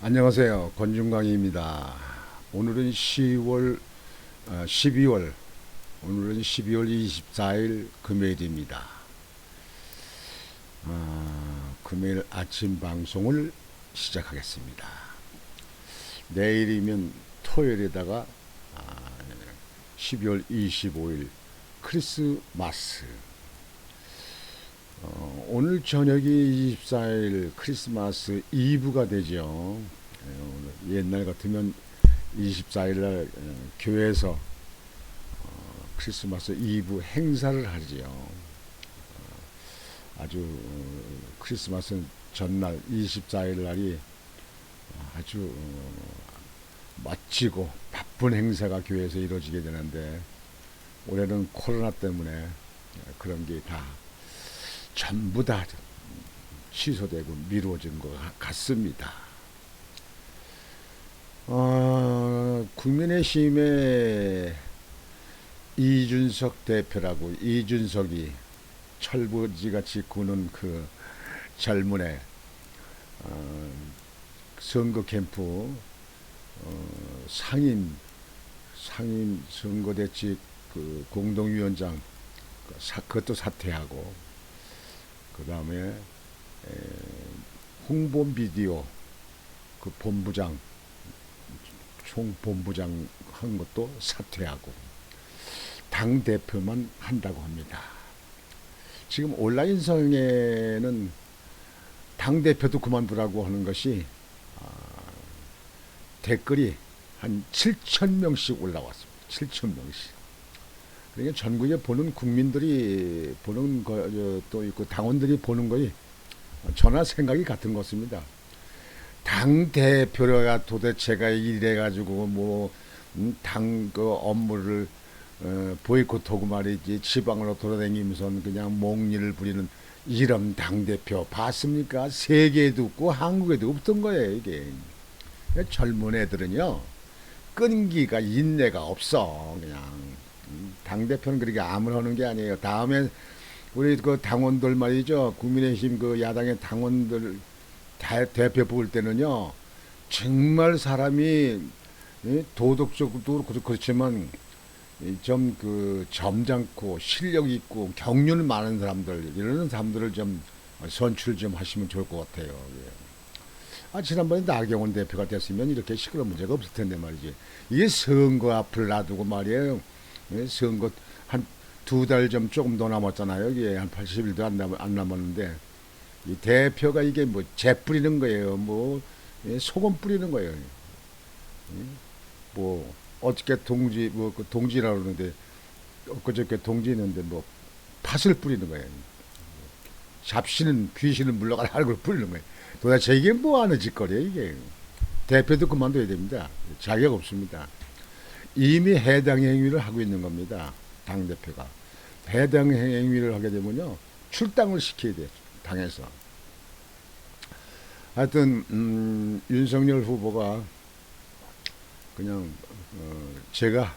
안녕하세요. 권중광입니다. 오늘은 12월, 오늘은 12월 24일 금요일입니다. 금요일 아침 방송을 시작하겠습니다. 내일이면 토요일에다가 12월 25일 크리스마스. 오늘 저녁이 24일 크리스마스 이브가 되죠. 옛날 같으면 24일 날 교회에서 크리스마스 이브 행사를 하지요. 아주 크리스마스 전날 24일 날이 아주 멋지고 바쁜 행사가 교회에서 이루어지게 되는데 올해는 코로나 때문에 그런 게 다 전부 다 취소되고 미루어진 것 같습니다. 국민의힘의 이준석 대표라고, 이준석이 철부지같이 구는 그 젊은의 선거 캠프 상임 선거대책 그 공동위원장 그것도 사퇴하고, 그 다음에 홍보 비디오 그 본부장 총본부장 한 것도 사퇴하고 당 대표만 한다고 합니다. 지금 온라인상에는 당 대표도 그만두라고 하는 것이 댓글이 한 7천 명씩 올라왔습니다. 7천 명씩. 그러니까 전국에 보는 국민들이 보는 또 있고 당원들이 보는 거이 저나 생각이 같은 것입니다. 당 대표가 도대체가 이래가지고 뭐 당 그 업무를 보이콧하고 말이지, 지방으로 돌아다니면서 그냥 몽리를 부리는 이런 당 대표 봤습니까? 세계에도 없고 한국에도 없던 거예요 이게. 젊은 애들은요 끈기가 인내가 없어. 그냥 당대표는 그렇게 아무나 하는 게 아니에요. 다음에 우리 그 당원들 말이죠. 국민의힘 그 야당의 당원들 대표 뽑을 때는요. 정말 사람이 도덕적으로도 그렇지만 좀 그 점잖고 실력 있고 경륜 많은 사람들, 이런 사람들을 좀 선출 좀 하시면 좋을 것 같아요. 예. 지난번에 나경원 대표가 됐으면 이렇게 시끄러운 문제가 없을 텐데 말이지. 이게 선거 앞을 놔두고 말이에요. 예, 선거 한 2달 좀 조금 더 남았잖아요. 이게 한 80일도 안 남았는데 이 대표가 이게 뭐 재 뿌리는 거예요. 뭐 소금 뿌리는 거예요. 뭐 어저께 동지 뭐 그 동지라고 그러는데 엊그저께 동지 있는데 뭐 팥을 뿌리는 거예요. 잡신은 귀신은 물러가라 하는 걸 뿌리는 거예요. 도대체 이게 뭐 하는 짓거리예요 이게. 대표도 그만둬야 됩니다. 자격 없습니다. 이미 해당 행위를 하고 있는 겁니다. 당대표가. 해당 행위를 하게 되면요. 출당을 시켜야 돼요. 당에서. 하여튼 윤석열 후보가 그냥 제가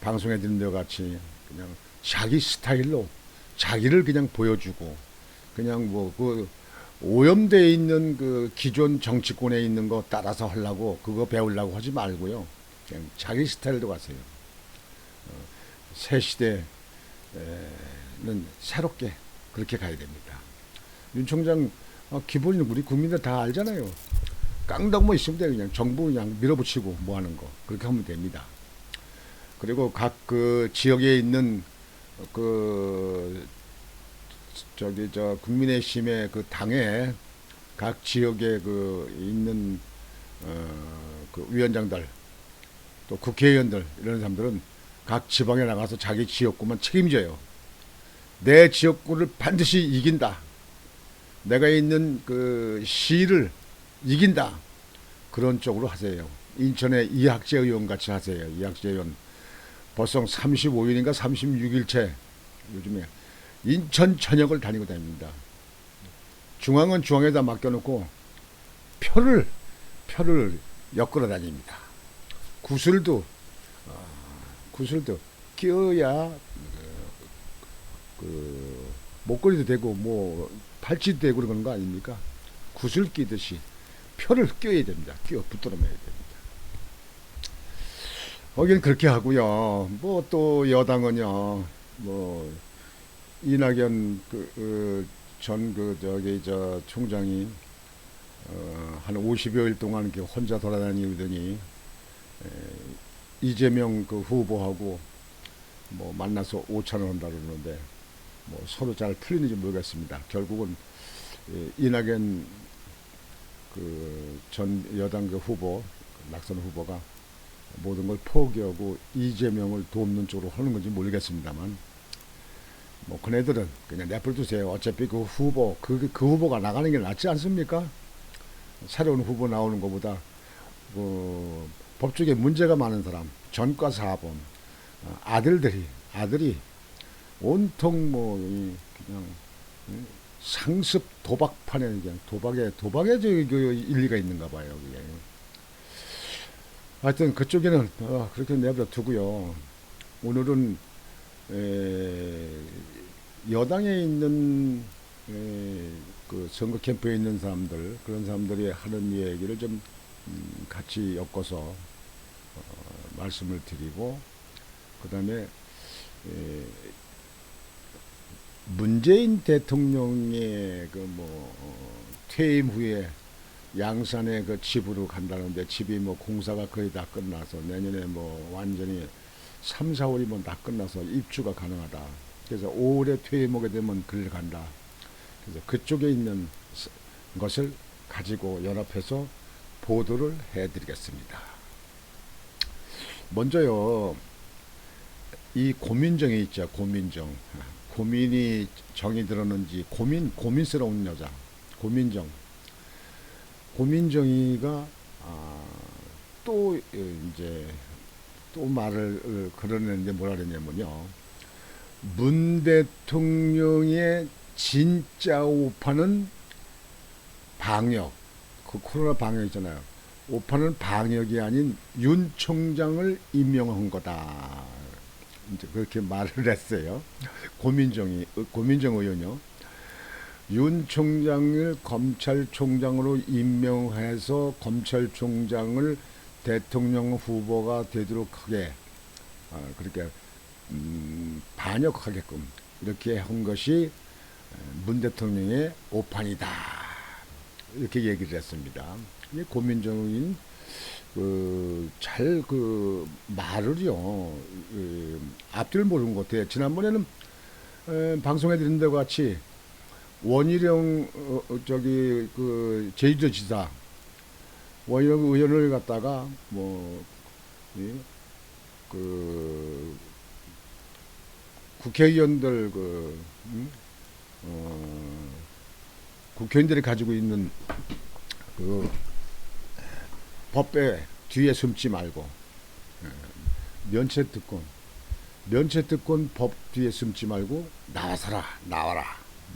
방송에 드린 것 같이 그냥 자기 스타일로 자기를 그냥 보여주고, 그냥 뭐 그 오염되어 있는 그 기존 정치권에 있는 거 따라서 하려고, 그거 배우려고 하지 말고요. 그냥 자기 스타일로 가세요. 새 시대는 새롭게 그렇게 가야 됩니다. 윤 총장 기본이 우리 국민들 다 알잖아요. 깡다구만 있으면 돼. 그냥 정부 그냥 밀어붙이고 뭐 하는 거 그렇게 하면 됩니다. 그리고 각 그 지역에 있는 그 저기 저 국민의힘의 그 당에 각 지역에 그 있는 그 위원장들 또 국회의원들 이런 사람들은 각 지방에 나가서 자기 지역구만 책임져요. 내 지역구를 반드시 이긴다. 내가 있는 그 시를 이긴다. 그런 쪽으로 하세요. 인천의 이학재 의원 같이 하세요. 이학재 의원 벌써 35일인가 36일째 요즘에 인천 전역을 다니고 다닙니다. 중앙은 중앙에다 맡겨놓고 표를 엮으러 다닙니다. 구슬도 끼어야 목걸이도 되고 뭐 팔찌도 되고 그런 거 아닙니까? 구슬 끼듯이 표를 끼워야 됩니다. 끼워 붙들어 매야 됩니다. 거긴 그렇게 하고요. 뭐 또 여당은요. 뭐 이낙연 전 저기 저 총장이 한 50여일 동안 이렇게 혼자 돌아다니더니 이재명 그 후보하고 뭐 만나서 오찬을 한다 그러는데 뭐 서로 잘 풀리는지 모르겠습니다. 결국은 이낙연 그 전 여당 그 후보 낙선 후보가 모든 걸 포기하고 이재명을 돕는 쪽으로 하는 건지 모르겠습니다만 뭐 그네들은 그냥 내버려두세요. 어차피 그 후보 그 후보가 나가는 게 낫지 않습니까? 새로운 후보 나오는 것보다 법조계 문제가 많은 사람 전과 사범 아들이 온통 뭐 그냥 상습 도박판에 그냥 도박에 그 일리가 있는가 봐요. 그게. 하여튼 그쪽에는 그렇게 내버려 두고요. 오늘은 여당에 있는 그 선거 캠프에 있는 사람들 그런 사람들이 하는 얘기를 좀 같이 엮어서 말씀을 드리고 그 다음에 문재인 대통령의 그 뭐 퇴임 후에 양산의 그 집으로 간다는데 집이 뭐 공사가 거의 다 끝나서 내년에 뭐 완전히 3, 4월이면 다 끝나서 입주가 가능하다. 그래서 5월에 퇴임하게 되면 그를 간다. 그래서 그쪽에 있는 것을 가지고 연합해서 보도를 해드리겠습니다. 먼저요, 이 고민정이 있죠. 고민이 정이 들었는지 고민스러운 여자 고민정이가 또 이제 또 말을 그러는데 뭐라 그랬냐면요. 문 대통령의 진짜 오판은 방역, 그 코로나 방역 있잖아요. 오판은 방역이 아닌 윤 총장을 임명한 거다. 이제 그렇게 말을 했어요. 고민정 의원요. 윤 총장을 검찰총장으로 임명해서 검찰총장을 대통령 후보가 되도록 하게 그렇게 반역하게끔 이렇게 한 것이 문 대통령의 오판이다. 이렇게 얘기를 했습니다. 고민정인 잘 말을요 앞뒤를 모르는 것 같아요. 지난번에는 방송에 드린 데 같이 원희룡 저기 그 제주도지사 원희룡 의원을 갖다가 그 국회의원들 국회의원들이 가지고 있는 그 법에 뒤에 숨지 말고 면책 특권 법 뒤에 숨지 말고 나와라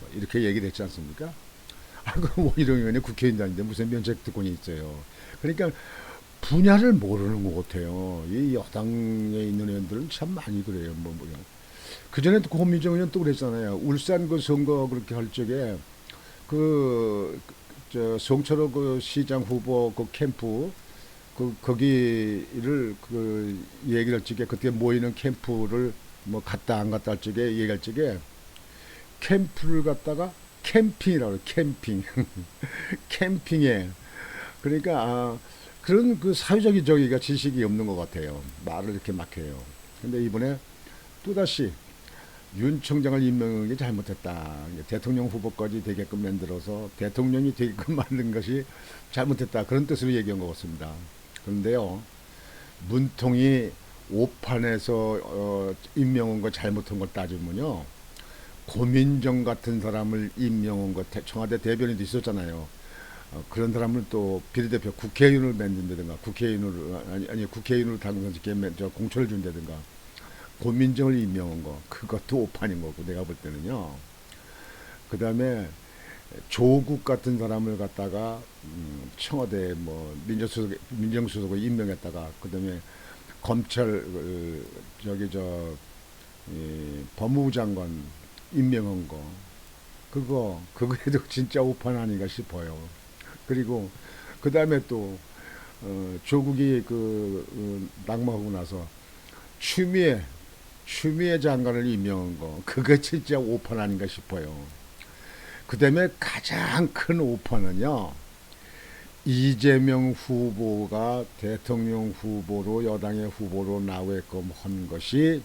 뭐 이렇게 얘기를 했지 않습니까? 그럼 원희룡 의원이 국회의원도 아닌데 무슨 면책특권이 있어요. 그러니까 분야를 모르는 것 같아요. 이 여당에 있는 의원들은 참 많이 그래요. 그 전에 또 고민정 의원 또 그랬잖아요. 울산 그 선거 그렇게 할 적에 저 송철호 그 시장 후보 그 캠프 거기를 얘기를 할 적에 그때 모이는 캠프를 뭐 갔다 안 갔다 할 적에 얘기할 적에 캠프를 갔다가 캠핑이라고 해요. 캠핑 캠핑에 그러니까 그런 그 사회적인 저기가 지식이 없는 것 같아요. 말을 이렇게 막 해요. 근데 이번에 또다시 윤 총장을 임명한 게 잘못했다. 대통령 후보까지 되게끔 만들어서 대통령이 되게끔 만든 것이 잘못했다. 그런 뜻으로 얘기한 것 같습니다. 그런데요, 문통이 오판에서 임명한 거 잘못한 걸 따지면요, 고민정 같은 사람을 임명한 거 청와대 대변인도 있었잖아요. 그런 사람을 또 비례대표 국회의원을 만든다든가 국회의원으로 당선시켜 공천을 준다든가 고민정을 임명한 거 그것도 오판인 거고 내가 볼 때는요. 그 다음에 조국 같은 사람을 갖다가 청와대 뭐 민정수석을 임명했다가 그 다음에 검찰 법무부 장관 임명한 거 그거에도 진짜 오판 아닌가 싶어요. 그리고 그 다음에 또 조국이 낙마하고 나서 추미애 추미애 장관을 임명한 거 그거 진짜 오판 아닌가 싶어요. 그 다음에 가장 큰 오판은요. 이재명 후보가 대통령 후보로 여당의 후보로 나오게끔 한 것이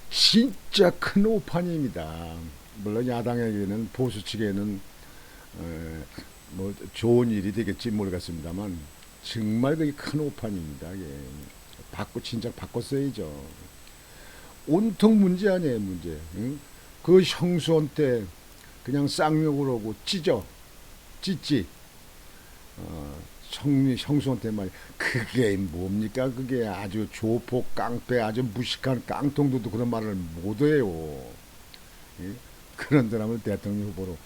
진짜 큰 오판입니다. 물론 야당에게는 보수 측에는 뭐 좋은 일이 되겠지 모르겠습니다만 정말 그게 큰 오판입니다. 예. 진작 바꿨어야죠. 온통 문제 아니에요 문제. 응? 그 형수원 때 그냥 쌍욕을 하고 찢지. 형수한테 말 그게 뭡니까 그게 아주 조폭 깡패 아주 무식한 깡통도 그런 말을 못해요. 예? 그런 사람을 대통령 후보로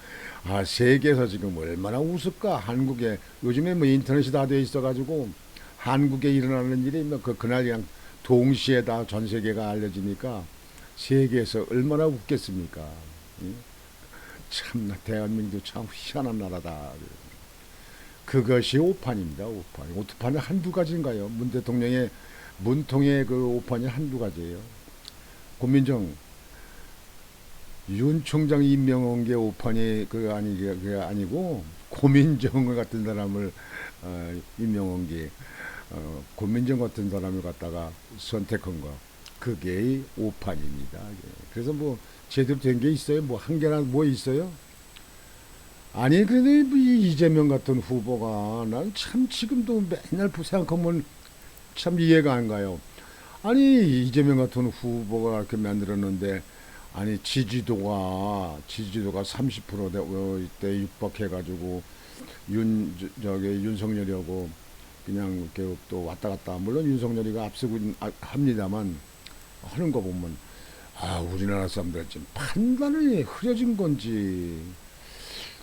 세계에서 지금 얼마나 웃을까. 한국에 요즘에 뭐 인터넷이 다 돼 있어가지고 한국에 일어나는 일이 뭐 그날 그냥 동시에 다 전 세계가 알려지니까 세계에서 얼마나 웃겠습니까. 예? 참나 대한민국 참 희한한 나라다. 그것이 오판입니다. 오판이 한두 가지인가요? 문 대통령의 문통의 그 오판이 한두 가지예요. 고민정 윤 총장 임명한 게 오판이 그게 아니고 고민정 같은 사람을 임명한 게 고민정 같은 사람을 갖다가 선택한 거 그게 오판입니다. 그래서 뭐 제대로 된 게 있어요? 뭐 한 개나 뭐 있어요? 아니 근데 이 이재명 같은 후보가 난 참 지금도 맨날 생각하면 참 이해가 안 가요. 아니 이재명 같은 후보가 이렇게 만들었는데 아니 지지도가 30%대 육박해가지고 윤석열이하고 그냥 이렇게 또 왔다 갔다 물론 윤석열이가 앞서고 합니다만 하는 거 보면 우리나라 사람들 지금 판단이 흐려진 건지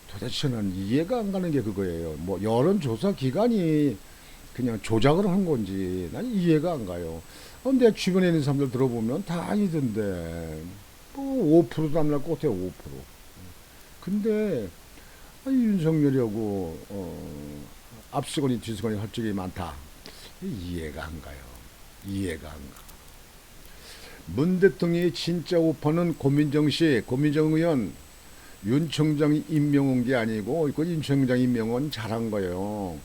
도대체 는 이해가 안 가는 게 그거예요. 뭐 여론조사 기관이 그냥 조작을 한 건지 난 이해가 안 가요. 근데 주변에 있는 사람들 들어보면 다 아니던데 뭐 5%도 안 날 것 같아요. 5%. 근데 윤석열이하고 앞서거니 뒤서거니 할 적이 많다. 이해가 안 가요. 이해가 안 가. 문 대통령이 진짜 오판은 고민정 의원 윤 총장 임명한 게 아니고 윤 총장 임명은 잘한 거예요.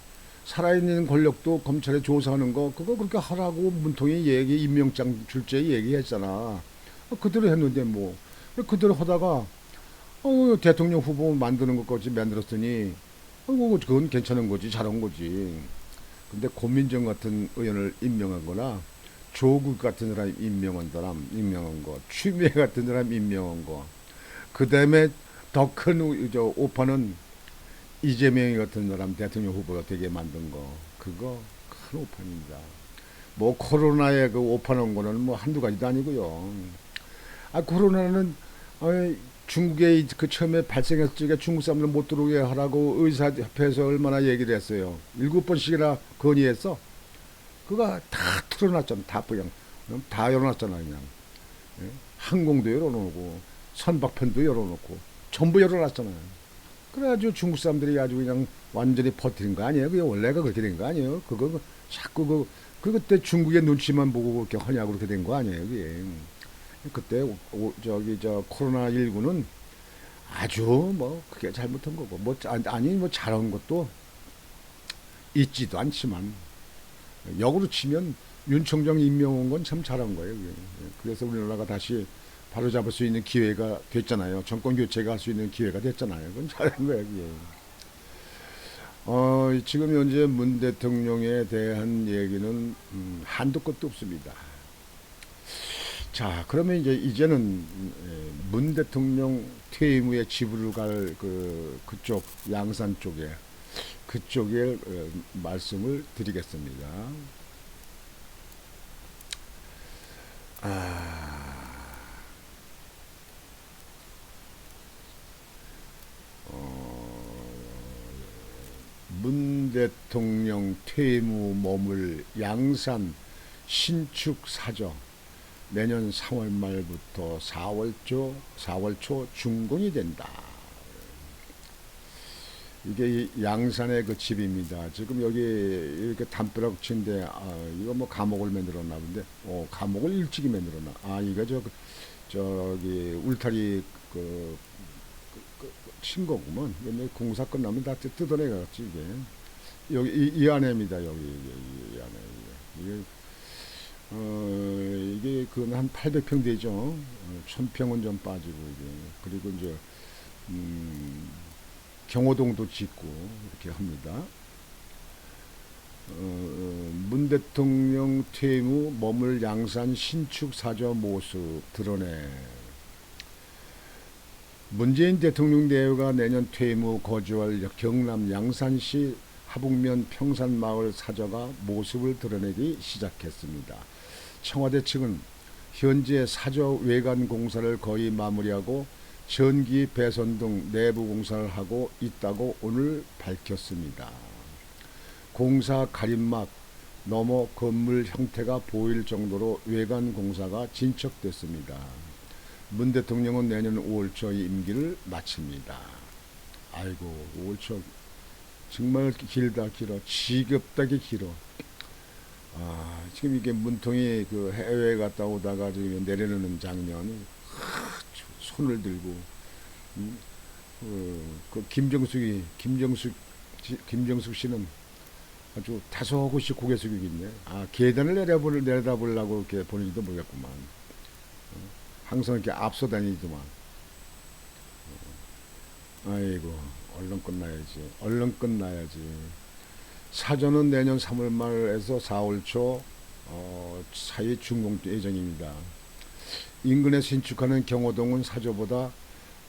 살아있는 권력도 검찰에 조사하는 거 그거 그렇게 하라고 문통이 임명장 줄제 얘기했잖아. 그대로 했는데 뭐 그대로 하다가 대통령 후보 만드는 것까지 만들었으니 그건 괜찮은 거지 잘한 거지. 근데 고민정 같은 의원을 임명한 거나 조국 같은 사람 임명한 거 추미애 같은 사람 임명한 거 그 다음에 더 큰 오판은 이재명이 같은 사람 대통령 후보가 되게 만든 거 그거 큰 오판입니다. 뭐 코로나에 그 오판한 거는 뭐 한두 가지도 아니고요. 코로나는 중국에 그 처음에 발생했을 때 중국 사람들 못 들어오게 하라고 의사협회에서 얼마나 얘기를 했어요. 7번씩이나 건의했어. 그거 다 틀어놨잖아. 다 열어놨잖아 그냥. 예? 항공도 열어놓고 선박편도 열어놓고 전부 열어놨잖아요. 그래가지고 중국 사람들이 아주 그냥 완전히 버티는 거 아니에요? 그게 원래가 그렇게 된 거 아니에요? 그거 자꾸 그때 중국의 눈치만 보고 그렇게 하냐고 그렇게 된 거 아니에요? 그게. 그때 코로나19는 아주 뭐 그게 잘못한 거고 뭐 아니 뭐 잘한 것도 있지도 않지만 역으로 치면 윤 총장 임명한 건 참 잘한 거예요. 그게. 그래서 우리나라가 다시 바로잡을 수 있는 기회가 됐잖아요. 정권 교체가 할 수 있는 기회가 됐잖아요. 그건 잘한 거예요. 그게. 지금 현재 문 대통령에 대한 얘기는 한도 끝도 없습니다. 자, 그러면 이제는 문 대통령 퇴임 후에 집으로 갈 그쪽 양산 그쪽에 말씀을 드리겠습니다. 문 대통령 퇴임 후 머물 양산 신축 사정 내년 3월 말부터 4월 초 준공이 된다. 이게 이 양산의 그 집입니다. 지금 여기 이렇게 담벼락 친데 이거 뭐 감옥을 만들었나 본데 감옥을 일찍이 만들었나 이거 저기 울타리 그, 친 거구먼. 근데 공사 끝나면 다 뜯어내겠지 이게. 여기 이 안에입니다. 여기 이 안에 이게 이게 그 한 800평 되죠. 1000평은 좀 빠지고 이게 그리고 이제 음, 경호동도 짓고 이렇게 합니다. 문 대통령 퇴임 후 머물 양산 신축 사저 모습 드러내. 문재인 대통령 내외가 내년 퇴임 후 거주할 경남 양산시 하북면 평산마을 사저가 모습을 드러내기 시작했습니다. 청와대 측은 현재 사저 외관 공사를 거의 마무리하고 전기 배선 등 내부 공사를 하고 있다고 오늘 밝혔습니다. 공사 가림막 넘어 건물 형태가 보일 정도로 외관 공사가 진척됐습니다. 문 대통령은 내년 5월 초 임기를 마칩니다. 아이고 5월 초 정말 길다 길어 지겹다게 길어. 지금 이게 문통이 그 해외에 갔다 오다가 지금 내려놓는 장면이 손을 들고 그 김정숙 씨는 아주 다소곳이 고개 숙이고 있네. 계단을 내려다보려고 이렇게 보는지도 모르겠구만. 항상 이렇게 앞서 다니지만. 아이고 얼른 끝나야지. 얼른 끝나야지. 사전은 내년 3월 말에서 4월 초 사이 준공 예정입니다. 인근에 신축하는 경호동은 사저보다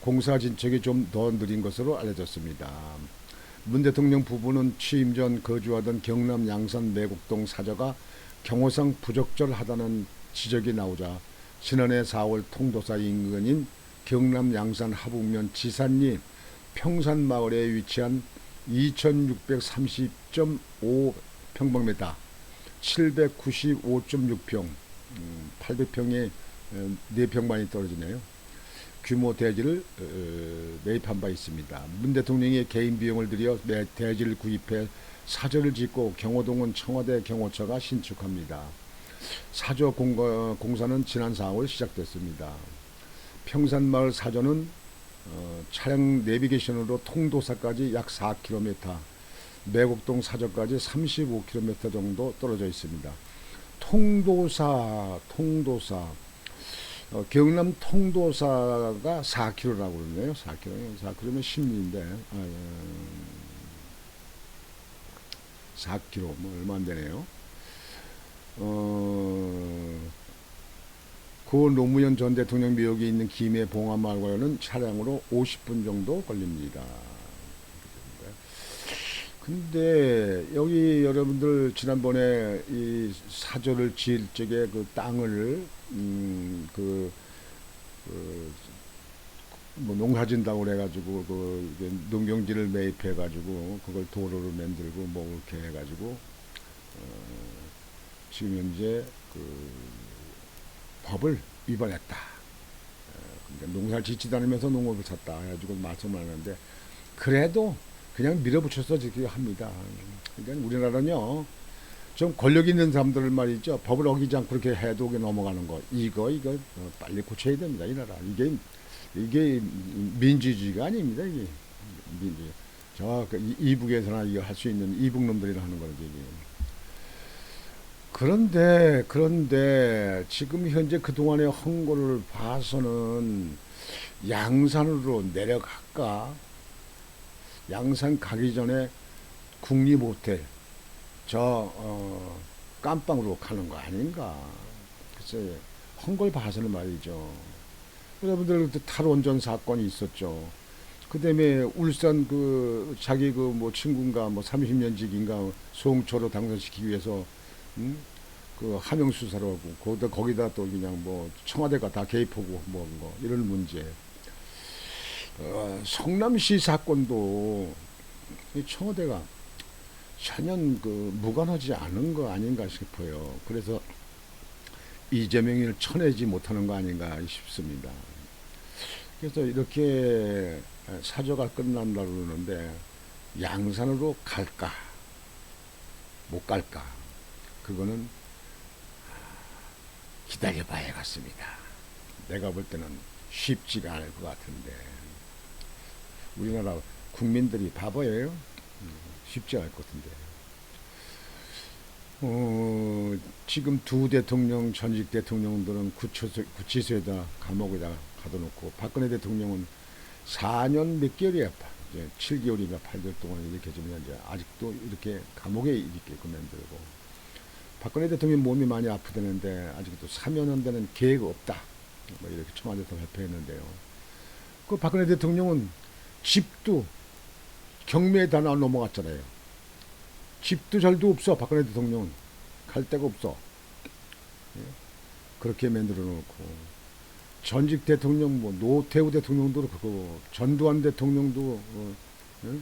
공사 진척이 좀 더 느린 것으로 알려졌습니다. 문 대통령 부부는 취임 전 거주하던 경남 양산 매곡동 사저가 경호상 부적절하다는 지적이 나오자 지난해 4월 통도사 인근인 경남 양산 하북면 지산리 평산마을에 위치한 2630.5 평방미터 795.6평 800평에 4평만이 떨어지네요. 규모 대지를 매입한 바 있습니다. 문 대통령이 개인 비용을 들여 대지를 구입해 사저를 짓고 경호동은 청와대 경호처가 신축합니다. 사저 공사는 지난 4월 시작됐습니다. 평산마을 사저는 차량 내비게이션으로 통도사까지 약 4km, 매곡동 사저까지 35km 정도 떨어져 있습니다. 통도사 경남 통도사가 4km라고 그러네요. 4km면 10리인데 4km 뭐 얼마 안 되네요. 고 노무현 전 대통령 묘역이 있는 김해 봉화마을과는 차량으로 50분 정도 걸립니다. 근데 여기 여러분들 지난번에 이 사저를 지을 적에 그 땅을 뭐 농사진다고 그래가지고 농경지를 매입해가지고 그걸 도로를 만들고 뭐 이렇게 해가지고 지금 현재 법을 위반했다. 그러니까 농사를 짓지도 않으면서 농업을 샀다 해가지고 말씀을 하는데 그래도 그냥 밀어붙여서 지금 합니다. 그러니까 우리나라는요 좀 권력 있는 사람들 말이죠 법을 어기지 않고 그렇게 해도 넘어가는 거 이거 빨리 고쳐야 됩니다. 이 나라 이게 민주주의가 아닙니다. 이게 민주주의. 저 이북에서나 이거 할 수 있는 이북 놈들이라 하는 거지 이게. 그런데 지금 현재 그동안의 헌거를 봐서는 양산으로 내려갈까? 양산 가기 전에 국립호텔 깜빵으로 가는 거 아닌가? 글쎄 헌걸 봐서는 말이죠. 여러분들 탈원전 사건이 있었죠. 그 다음에 울산 자기 뭐 친구인가 뭐 30년직인가 송초로 당선시키기 위해서 그 하명 수사로 하고 거기다 또 그냥 뭐 청와대가 다 개입하고 뭐 이런 문제. 성남시 사건도 이 청와대가 전혀 무관하지 않은 거 아닌가 싶어요. 그래서 이재명을 쳐내지 못하는 거 아닌가 싶습니다. 그래서 이렇게 사저가 끝난다고 그러는데 양산으로 갈까 못 갈까, 그거는 기다려봐야겠습니다. 내가 볼 때는 쉽지가 않을 것 같은데, 우리나라 국민들이 바보예요. 쉽지 않을 것 같은데. 지금 두 대통령, 전직 대통령들은 구치소에다 감옥에다 가둬놓고, 박근혜 대통령은 4년 몇 개월이야, 이제 7개월인가 8개월 동안 이렇게 좀 이제 아직도 이렇게 감옥에 있게끔 만들고, 박근혜 대통령 몸이 많이 아프다는데 아직도 사면한다는 계획 없다, 뭐 이렇게 청와대에서 발표했는데요. 그 박근혜 대통령은 집도 경매에 다 넘어갔잖아요. 집도 잘도 없어. 박근혜 대통령은 갈 데가 없어. 예? 그렇게 만들어 놓고, 전직 대통령 뭐 노태우 대통령도 그렇고 전두환 대통령도 예?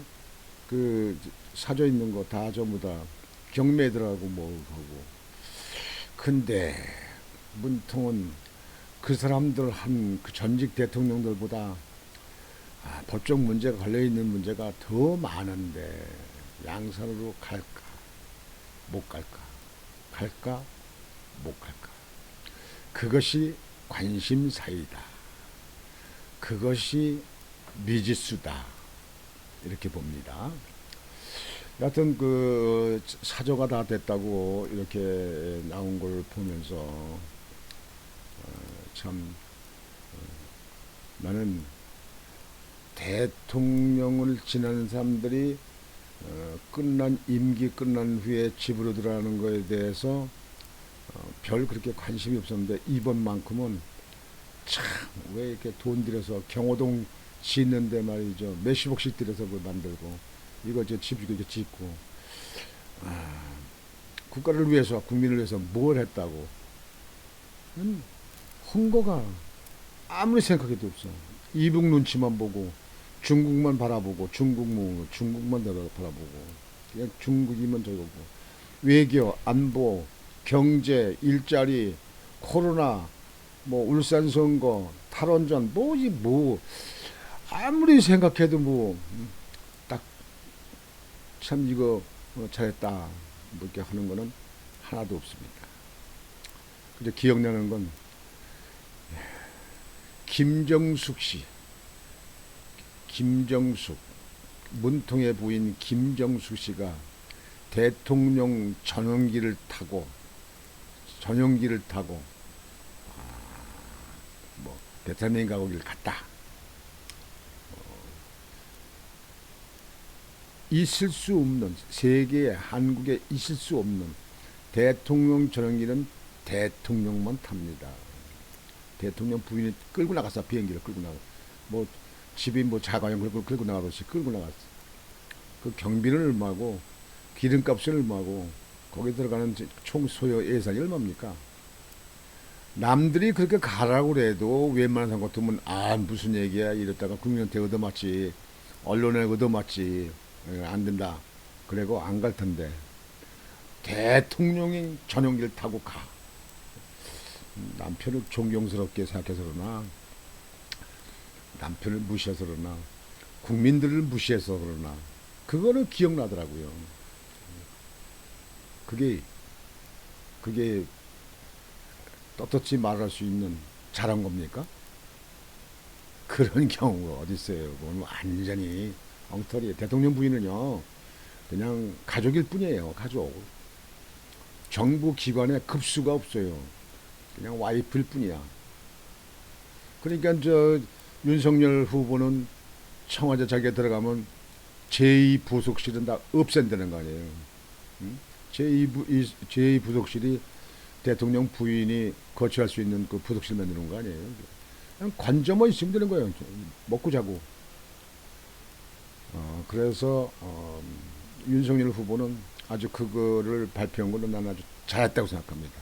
그 사저 있는 거 다 전부 다 경매에 들어가고 뭐 하고. 근데 문통은 그 사람들 한 그 전직 대통령들보다 법적 문제가 걸려있는 문제가 더 많은데, 양산으로 갈까 못 갈까, 갈까 못 갈까, 그것이 관심사이다, 그것이 미지수다, 이렇게 봅니다. 여하튼 그 사조가 다 됐다고 이렇게 나온 걸 보면서 참 나는 대통령을 지내는 사람들이 끝난 임기 끝난 후에 집으로 들어가는 거에 대해서 별 그렇게 관심이 없었는데, 이번만큼은 참 왜 이렇게 돈 들여서 경호동 짓는데 말이죠, 몇십억씩 들여서 그걸 만들고 이거 집 이렇게 짓고, 국가를 위해서 국민을 위해서 뭘 했다고. 헌거가 아무리 생각해도 없어. 이북 눈치만 보고 중국만 바라보고, 중국만 바라보고, 그냥 중국이면 저거고, 외교, 안보, 경제, 일자리, 코로나, 뭐 울산 선거, 탈원전, 뭐지 뭐 아무리 생각해도 뭐 딱 참 이거 잘했다 뭐 이렇게 하는 거는 하나도 없습니다. 근데 기억나는 건 김정숙 씨, 김정숙, 문통의 부인 김정숙 씨가 대통령 전용기를 타고 뭐 대통령 가고길 갔다. 있을 수 없는, 세계에, 한국에 있을 수 없는 대통령 전용기는 대통령만 탑니다. 대통령 부인이 끌고 나갔어. 비행기를 끌고 나가. 뭐 집이 뭐 자가용 끌고 나가듯이 끌고 나갔어. 그 경비는 얼마고, 기름값은 얼마고, 거기 들어가는 총 소요 예산이 얼마입니까? 남들이 그렇게 가라고 그래도 웬만한 상 같으면 무슨 얘기야 이랬다가 국민한테 얻어맞지, 언론에 얻어맞지, 안 된다 그리고 안 갈 텐데, 대통령이 전용기를 타고 가. 남편을 존경스럽게 생각해서 그러나, 남편을 무시해서 그러나, 국민들을 무시해서 그러나, 그거는 기억나더라고요. 그게 떳떳이 말할 수 있는 잘한 겁니까? 그런 경우가 어디 있어요. 그건 완전히 엉터리예요. 대통령 부인은요, 그냥 가족일 뿐이에요. 가족. 정부 기관에 급수가 없어요. 그냥 와이프일 뿐이야. 그러니까 윤석열 후보는 청와대 자기가 들어가면 제2 부속실은 다 없앤다는 거 아니에요. 응? 제2 부속실이 대통령 부인이 거처할 수 있는 그 부속실 만드는 거 아니에요. 그냥 관저만 있으면 되는 거예요. 먹고 자고. 그래서 윤석열 후보는 아주 그거를 발표한 걸로 나는 아주 잘했다고 생각합니다.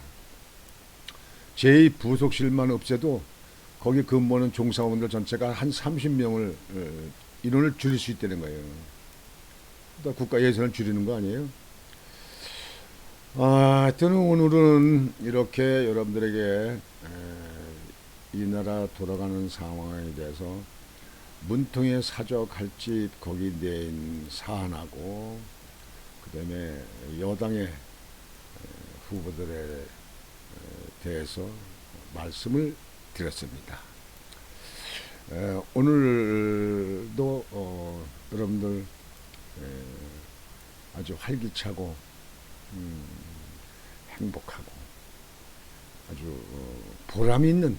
제2 부속실만 없애도 거기 근무하는 종사원들 전체가 한 30명을 인원을 줄일 수 있다는 거예요. 국가 예산을 줄이는 거 아니에요? 하여튼 오늘은 이렇게 여러분들에게 이 나라 돌아가는 상황에 대해서 문통의 사저 갈집 거기 낸 사안하고 그다음에 여당의 후보들에 대해서 말씀을 드렸습니다. 오늘도 여러분들 아주 활기차고 행복하고 아주 보람 있는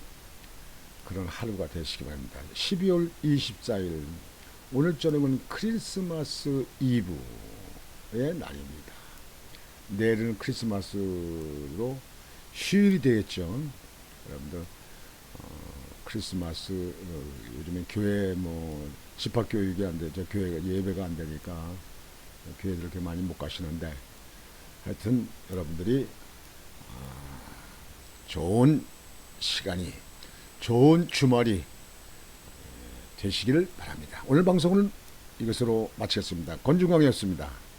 그런 하루가 되시기 바랍니다. 12월 24일 오늘 저녁은 크리스마스 이브의 날입니다. 내일은 크리스마스로 휴일이 되겠죠. 여러분들 크리스마스 요즘엔 교회 뭐 집합 교육이 안 되죠. 교회가 예배가 안 되니까 교회들 그렇게 많이 못 가시는데 하여튼 여러분들이 좋은 시간이 좋은 주말이 되시기를 바랍니다. 오늘 방송은 이것으로 마치겠습니다. 권중광이었습니다.